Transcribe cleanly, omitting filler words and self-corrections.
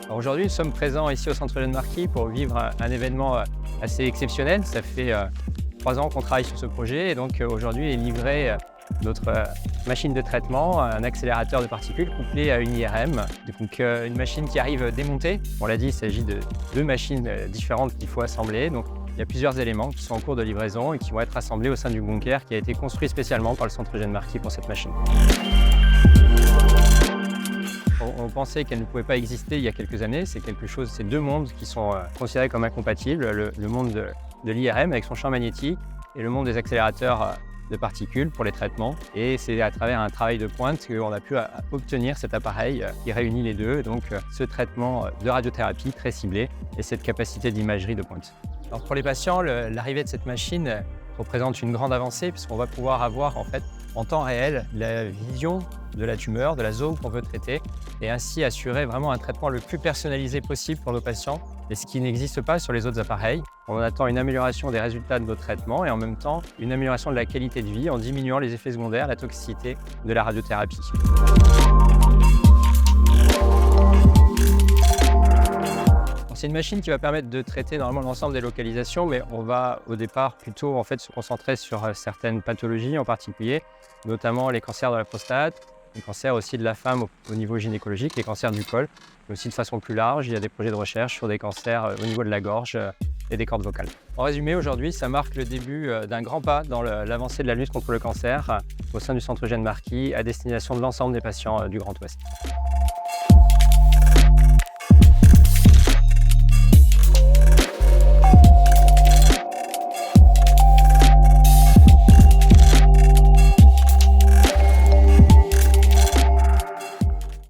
Aujourd'hui, nous sommes présents ici au Centre Eugène Marquis pour vivre un événement assez exceptionnel. Ça fait 3 ans qu'on travaille sur ce projet et donc aujourd'hui est livré notre machine de traitement, un accélérateur de particules couplé à une IRM. Donc une machine qui arrive démontée. On l'a dit, il s'agit de 2 machines différentes qu'il faut assembler. Donc il y a plusieurs éléments qui sont en cours de livraison et qui vont être assemblés au sein du bunker qui a été construit spécialement par le Centre Eugène Marquis pour cette machine. On pensait qu'elle ne pouvait pas exister il y a quelques années. C'est 2 mondes qui sont considérés comme incompatibles. Le monde de l'IRM avec son champ magnétique et le monde des accélérateurs de particules pour les traitements. Et c'est à travers un travail de pointe qu'on a pu obtenir cet appareil qui réunit les deux. Donc ce traitement de radiothérapie très ciblé et cette capacité d'imagerie de pointe. Alors pour les patients, l'arrivée de cette machine représente une grande avancée puisqu'on va pouvoir avoir en temps réel la vision de la tumeur, de la zone qu'on veut traiter et ainsi assurer vraiment un traitement le plus personnalisé possible pour nos patients et ce qui n'existe pas sur les autres appareils. On attend une amélioration des résultats de nos traitements et en même temps une amélioration de la qualité de vie en diminuant les effets secondaires, la toxicité de la radiothérapie. C'est une machine qui va permettre de traiter normalement l'ensemble des localisations, mais on va au départ plutôt se concentrer sur certaines pathologies en particulier, notamment les cancers de la prostate, les cancers aussi de la femme au niveau gynécologique, les cancers du col, mais aussi de façon plus large, il y a des projets de recherche sur des cancers au niveau de la gorge et des cordes vocales. En résumé, aujourd'hui, ça marque le début d'un grand pas dans l'avancée de la lutte contre le cancer au sein du Centre Eugène Marquis à destination de l'ensemble des patients du Grand Ouest.